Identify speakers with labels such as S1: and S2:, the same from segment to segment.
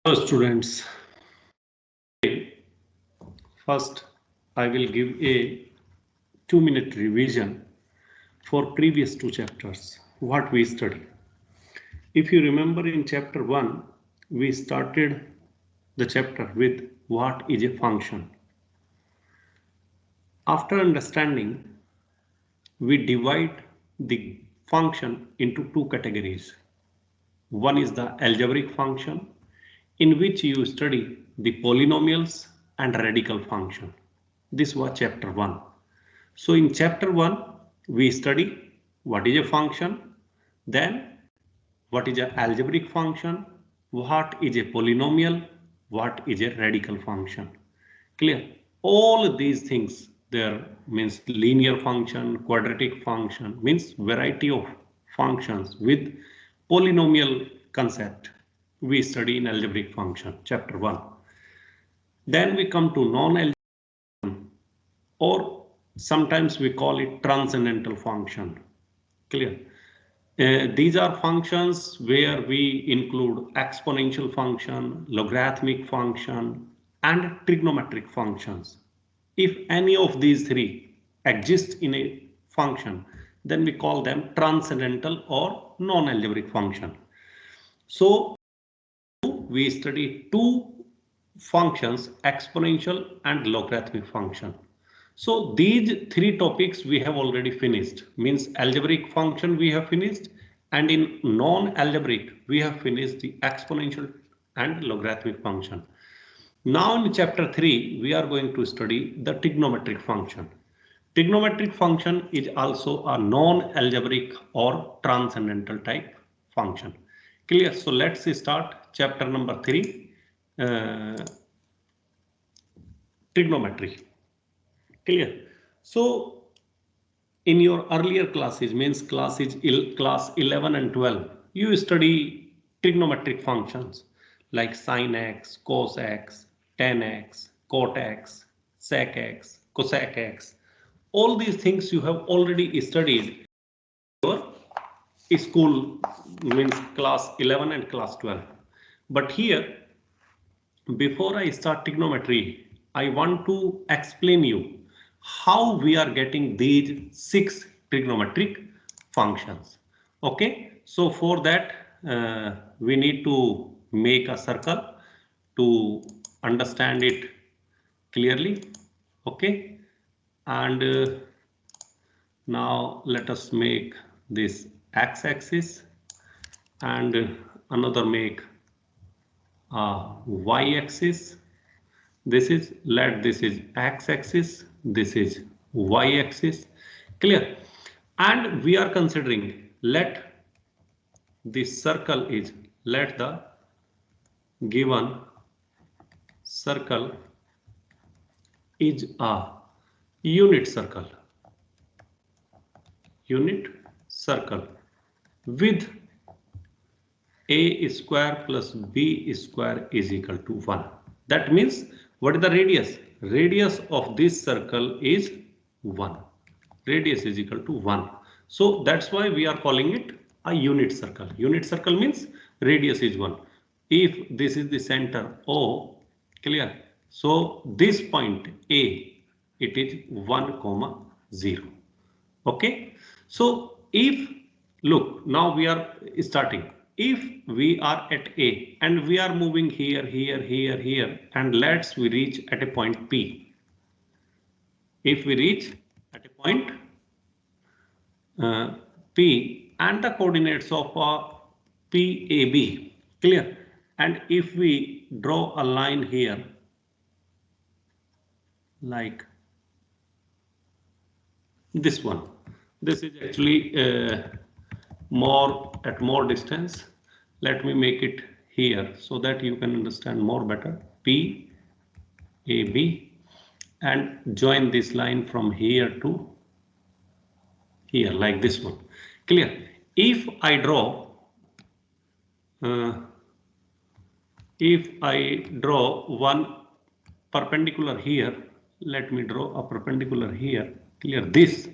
S1: Hello students, first I will give a 2-minute revision for previous two chapters, what we studied. If you remember in chapter 1, we started the chapter with what is a function. After understanding, we divide the function into two categories. One is the algebraic function, in which you study the polynomials and radical function. This was chapter 1. So in chapter 1, we study what is a function, then what is an algebraic function, what is a polynomial, what is a radical function. Clear? All these things there means linear function, quadratic function, means variety of functions with polynomial concept we study in algebraic function, chapter 1. Then we come to non-algebraic, or sometimes we call it transcendental function. Clear? These are functions where we include exponential function, logarithmic function, and trigonometric functions. If any of these three exist in a function, then we call them transcendental or non-algebraic function. So we study two functions, exponential and logarithmic function. So these three topics we have already finished, means algebraic function we have finished, and in non-algebraic we have finished the exponential and logarithmic function. Now in chapter 3 we are going to study the trigonometric function. Trigonometric function is also a non-algebraic or transcendental type function. Clear? So let's start chapter number 3, trigonometry. Clear? So in your earlier classes, means class 11 and 12, you study trigonometric functions like sin x, cos x, tan x, cot x, sec x, cosec x. All these things you have already studied in your school, means class 11 and class 12. But here, before I start trigonometry, I want to explain you how we are getting these 6 trigonometric functions. Okay, so for that we need to make a circle to understand it clearly. Okay, and now let us make this x-axis and another make y-axis. This is x-axis, this is y-axis. Clear? And we are considering, let this circle is, let the given circle is a unit circle with a square plus b square is equal to 1. That means what is the radius? Radius of this circle is 1. Radius is equal to 1. So that's why we are calling it a unit circle. Unit circle means radius is 1. If this is the center O, clear? So this point A, it is 1, 0. Okay. So if, look, now we are starting. If we are at A and we are moving here, and let's we reach at a point P. If we reach at a point P and the coordinates of PAB, clear? And if we draw a line here, like this one, this is actually more distance. Let me make it here so that you can understand more better. P, A, B, and join this line from here to here, like this one. Clear? If I draw one perpendicular here, let me draw a perpendicular here. Clear? This,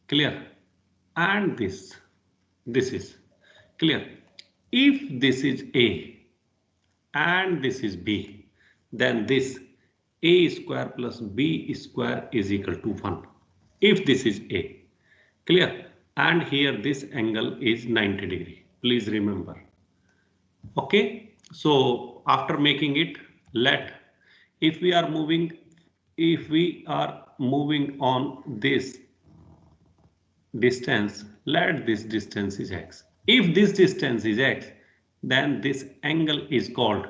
S1: clear? And this is clear. If this is A and this is B, then this A square plus B square is equal to 1 if this is A. Clear? And here this angle is 90 degree. Please remember. Okay. So after making it, if we are moving on this distance, let this distance is x. If this distance is x, then this angle is called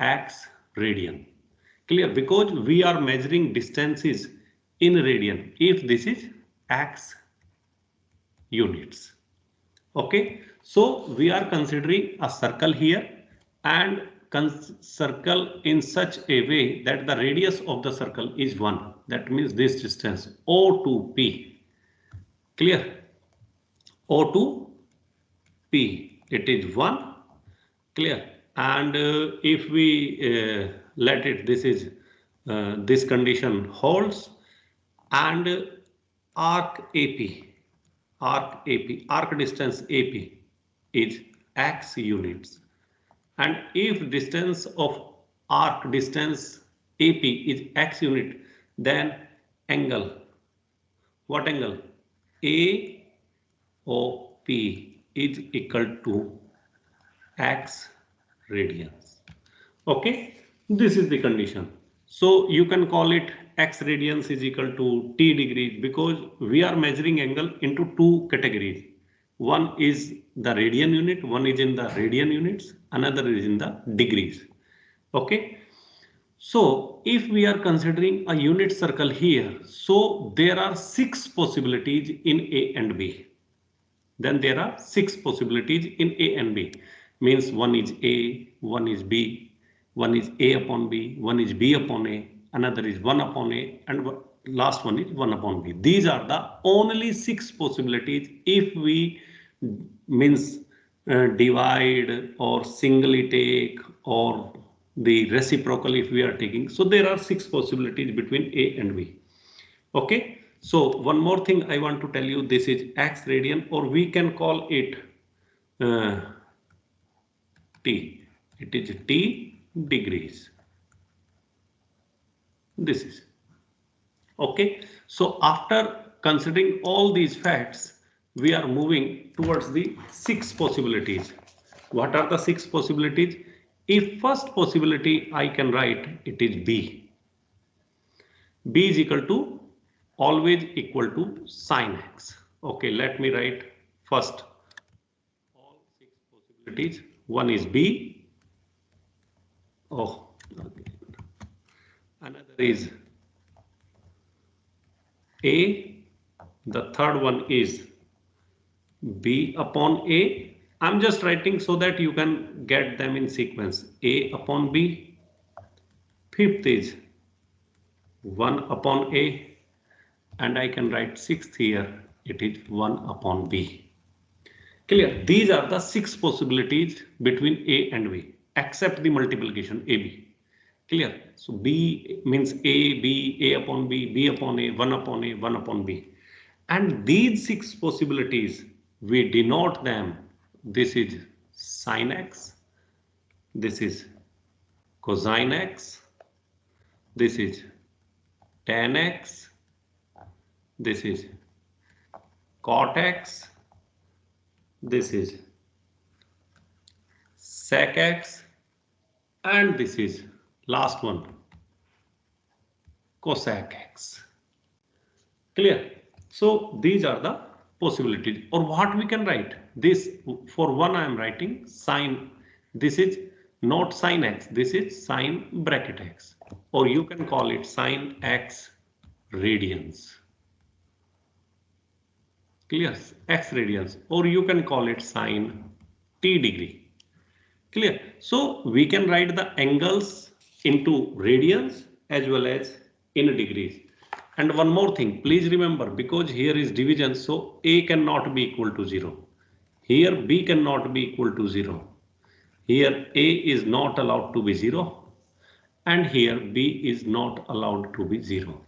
S1: x radian. Clear? Because we are measuring distances in radian if this is x units. Okay, so we are considering a circle here and circle in such a way that the radius of the circle is 1. That means this distance O to P. Clear? O to P, it is 1. Clear? And if we let it, this condition holds, and arc distance AP is x units, and if distance of arc distance AP is x unit, then angle, what angle? AOP is equal to x radians. Okay, this is the condition. So you can call it x radians is equal to t degrees, because we are measuring angle into two categories. One is the radian unit, one is in the radian units, another is in the degrees. Okay. So if we are considering a unit circle here, so there are 6 possibilities in A and B. Then there are 6 possibilities in A and B. Means one is A, one is B, one is A upon B, one is B upon A, another is 1 upon A, and last one is 1 upon B. These are the only 6 possibilities if we divide or singly take, or the reciprocal if we are taking. So there are 6 possibilities between A and B. Okay. So one more thing I want to tell you, this is x radian, or we can call it T. It is T degrees. This is. Okay. So after considering all these facts, we are moving towards the 6 possibilities. What are the 6 possibilities? If first possibility I can write, it is B. B is equal to, always equal to sine x. Okay, let me write first all 6 possibilities. One is B. Oh, okay. Another is A. The third one is B upon A. I'm just writing so that you can get them in sequence. A upon B. Fifth is 1 upon A. And I can write sixth here. It is 1 upon B. Clear? These are the 6 possibilities between A and B, except the multiplication AB. Clear? So B means A, B, A upon B, B upon A, 1 upon A, 1 upon B. And these 6 possibilities, we denote them. This is sin x, this is cosine x, this is tan x, this is cot x, this is sec x, and this is last one, cosec x. Clear? So these are the possibilities. Or what we can write, this for one I am writing sine, this is not sin x, this is sine bracket x, or you can call it sine x radians. Clear? X radians, or you can call it sine t degree. Clear? So we can write the angles into radians as well as in degrees. And one more thing, please remember, because here is division, so A cannot be equal to 0. Here B cannot be equal to 0. Here A is not allowed to be 0. And here B is not allowed to be 0.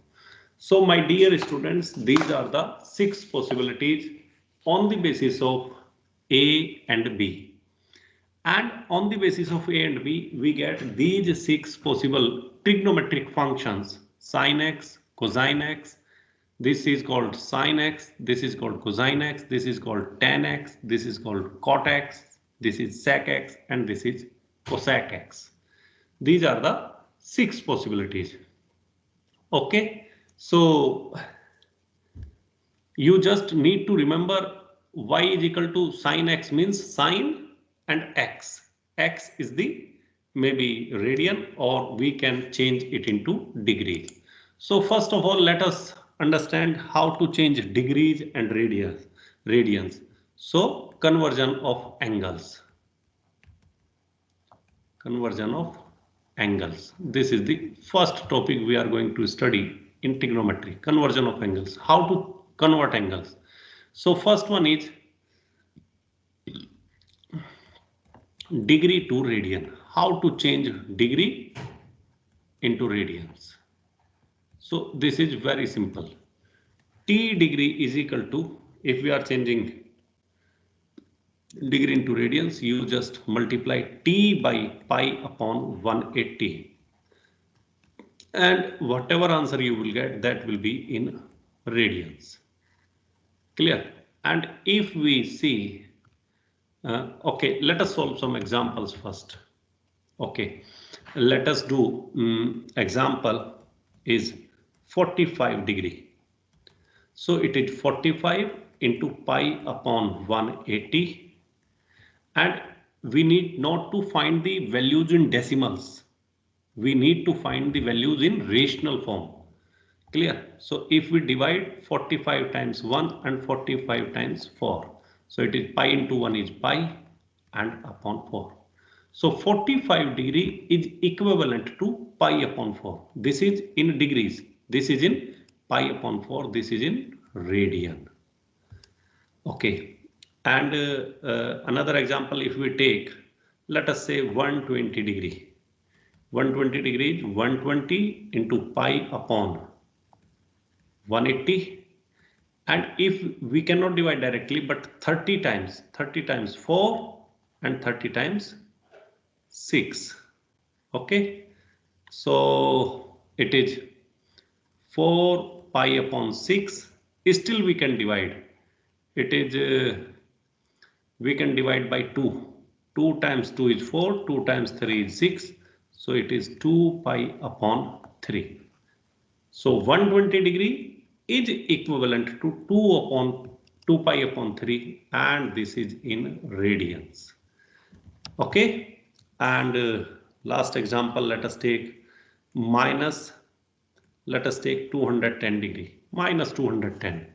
S1: So my dear students, these are the 6 possibilities on the basis of A and B. And on the basis of A and B, we get these 6 possible trigonometric functions: sin x, cosine x. This is called sin x, this is called cosine x, this is called tan x, this is called cot x, this is sec x, and this is cosec x. These are the 6 possibilities. Okay, so you just need to remember y is equal to sin x means sin and x. X is the maybe radian, or we can change it into degrees. So first of all, let us understand how to change degrees and radians. So conversion of angles. Conversion of angles. This is the first topic we are going to study in trigonometry. Conversion of angles. How to convert angles. So first one is degree to radian. How to change degree into radians. So this is very simple. T degree is equal to, if we are changing degree into radians, you just multiply T by pi upon 180. And whatever answer you will get, that will be in radians. Clear? And if we see, okay, let us solve some examples first. Okay, let us do example is 45 degree. So it is 45 into pi upon 180, and we need not to find the values in decimals. We need to find the values in rational form. Clear? So if we divide 45 times 1 and 45 times 4, so it is pi into 1 is pi and upon 4. So 45 degree is equivalent to pi upon 4. This is in degrees. This is in pi upon 4. This is in radian. Okay. And another example, if we take, let us say 120 degree. 120 degree is 120 into pi upon 180. And if we cannot divide directly, but 30 times 4 and 30 times 6. Okay, so it is 4 pi upon 6. Still we can divide. It is we can divide by 2. 2 times 2 is 4, 2 times 3 is 6. So it is 2 pi upon 3. So 120 degree is equivalent to 2 pi upon 3, and this is in radians. Okay, and last example, let us take 210 degree, minus 210.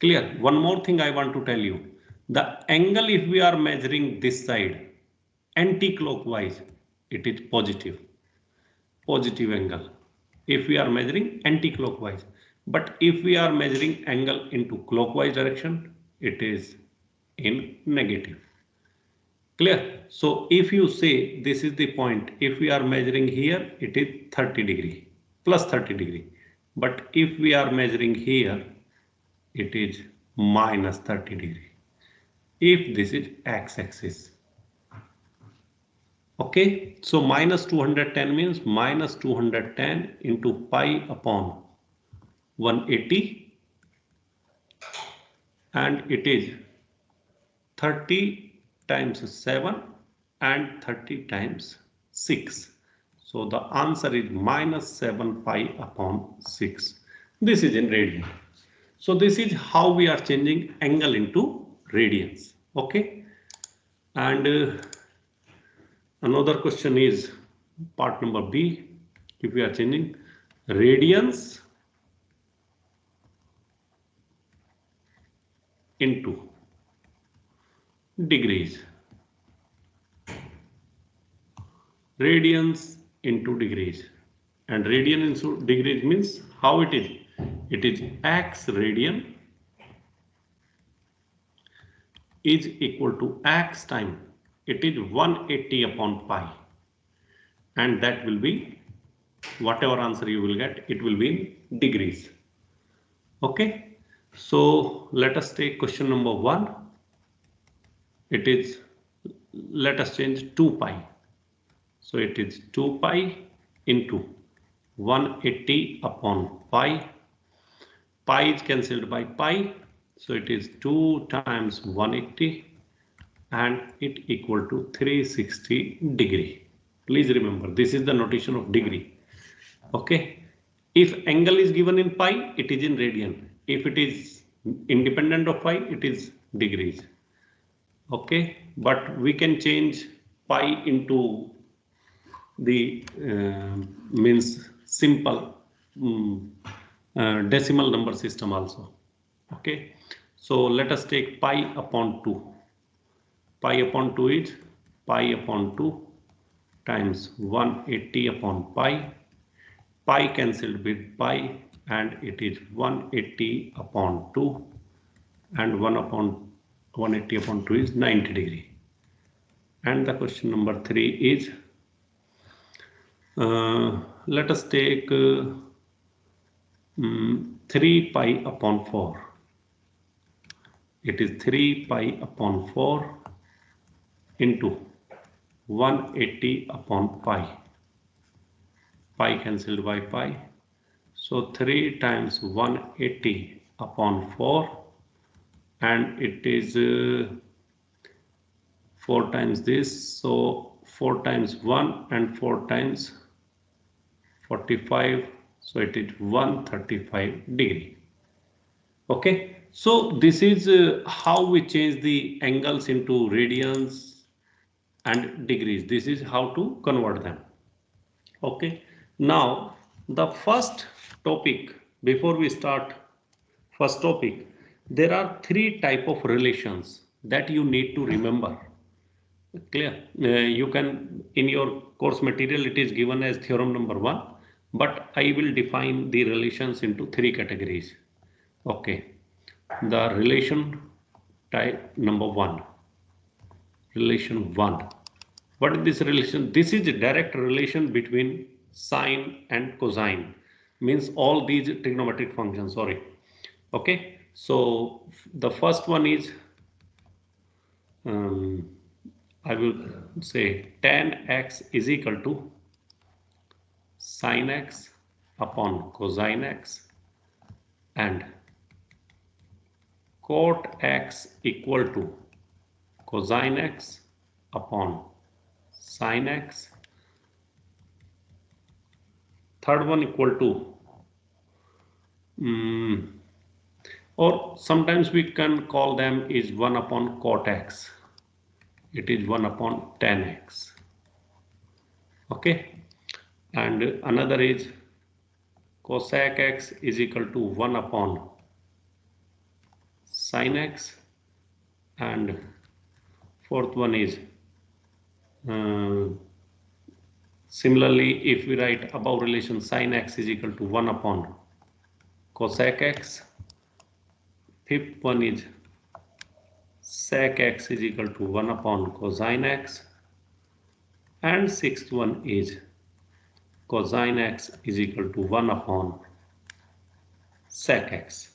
S1: Clear? One more thing I want to tell you. The angle, if we are measuring this side anti-clockwise, it is positive angle. If we are measuring anti-clockwise, but if we are measuring angle into clockwise direction, it is in negative. Clear? So if you say this is the point, if we are measuring here, it is 30 degree, plus 30 degree. But if we are measuring here, it is minus 30 degree. If this is x-axis. Okay, so minus 210 means minus 210 into pi upon 180, and it is 30 times 7 and 30 times 6. So the answer is minus 7 pi upon 6. This is in radian. So this is how we are changing angle into radians. Okay, and another question is part number B. If we are changing radians into degrees. Radians into degrees. And radian into degrees means how it is? It is x radian is equal to x time. It is 180 upon pi. And that will be, whatever answer you will get, it will be in degrees. Okay. So let us take question number 1. It is, let us change 2 pi. So it is 2 pi into 180 upon pi. Pi is cancelled by pi. So it is 2 times 180 and it equal to 360 degree. Please remember, this is the notation of degree. Okay. If angle is given in pi, it is in radian. If it is independent of pi, it is degrees. Okay. But we can change pi into the means simple decimal number system also. Okay. So let us take pi upon 2. Pi upon 2 is pi upon 2 times 180 upon pi. Pi cancelled with pi and it is 180 upon 2 and 180 upon 2 is 90 degree. And the question number 3 is let us take 3 pi upon 4. It is 3 pi upon 4 into 180 upon pi. Pi cancelled by pi. So 3 times 180 upon 4 and it is 4 times this. So 4 times 1 and 4 times 45. So it is 135 degree. Okay. So this is how we change the angles into radians and degrees. This is how to convert them. Okay. Now the first topic, before we start first topic, there are 3 type of relations that you need to remember. Clear? You can, in your course material, it is given as theorem number 1, but I will define the relations into 3 categories. Okay. The relation type number 1. Relation 1. What is this relation? This is a direct relation between sine and cosine. Means all these trigonometric functions, sorry. Okay. So the first one is I will say tan x is equal to sin x upon cosine x and cot x equal to cosine x upon sin x. Third one equal to or sometimes we can call them is 1 upon cot x. It is 1 upon tan x. Okay. And another is cosec x is equal to 1 upon sin x. And fourth one is similarly, if we write above relation, sin x is equal to 1 upon cosec x. Fifth one is sec x is equal to 1 upon cosine x. And sixth one is cosine x is equal to 1 upon sec x.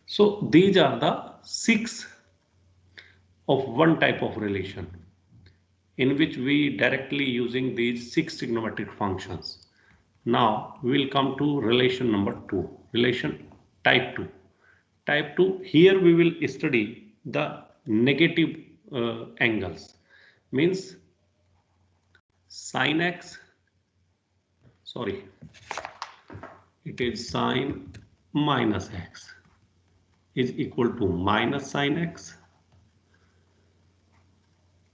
S1: So these are the 6 of one type of relation in which we directly using these 6 trigonometric functions. Now we will come to relation number 2, relation type 2. Type 2, here we will study the negative angles, means sin x, sorry, it is sin minus x is equal to minus sin x.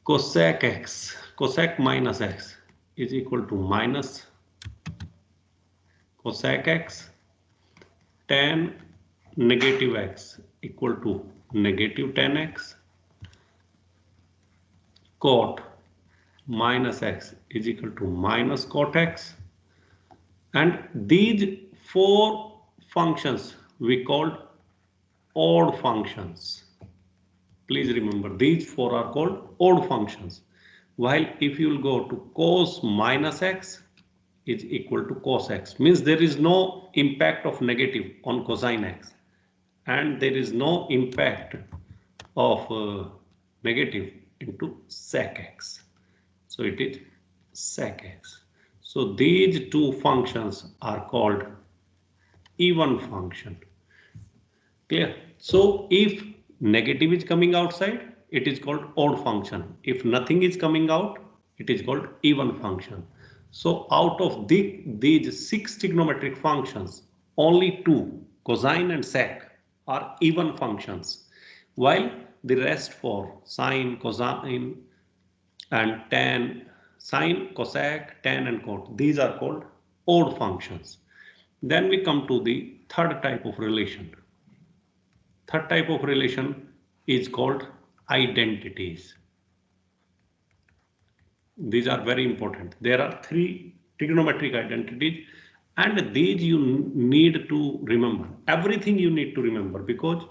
S1: Cosec x, cosec minus x is equal to minus cosec x. Tan negative x equal to negative tan x. Cot minus x is equal to minus cot x. And these 4 functions we called odd functions. Please remember, these 4 are called odd functions. While if you will go to cos minus x is equal to cos x, means there is no impact of negative on cosine x and there is no impact of negative into sec x. So it is sec x. So these two functions are called even function. Clear? So if negative is coming outside, it is called odd function. If nothing is coming out, it is called even function. So out of these 6 trigonometric functions, only 2, cosine and sec, are even functions, while the rest for sine, cosine and tan, sine, cosec, tan and cot, these are called odd functions. Then we come to the third type of relation. Third type of relation is called identities. These are very important. There are 3 trigonometric identities, and these you need to remember. Everything you need to remember, because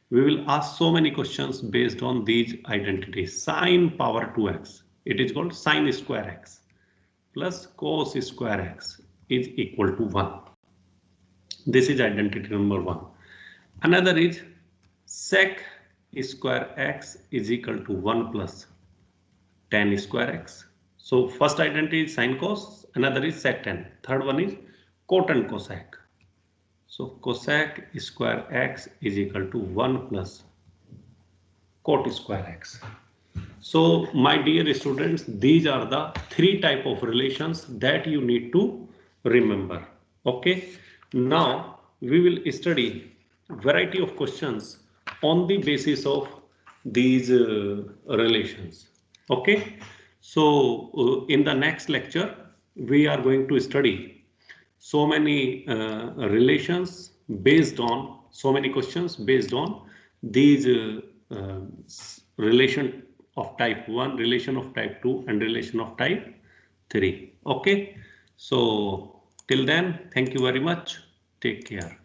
S1: we will ask so many questions based on these identities. Sine power 2x, it is called sine square x, plus cos square x is equal to 1. This is identity number 1. Another is sec square x is equal to 1 plus tan square x. So first identity is sine cos, another is sec tan. Third one is cot and cosec. So cosec square x is equal to 1 plus cot square x. So my dear students, these are the 3 type of relations that you need to remember. Okay. Now we will study variety of questions on the basis of these relations. Okay. So in the next lecture, we are going to study so many relations based on so many questions based on these relation of type 1, relation of type 2 and relation of type 3. Okay. So till then, thank you very much. Take care.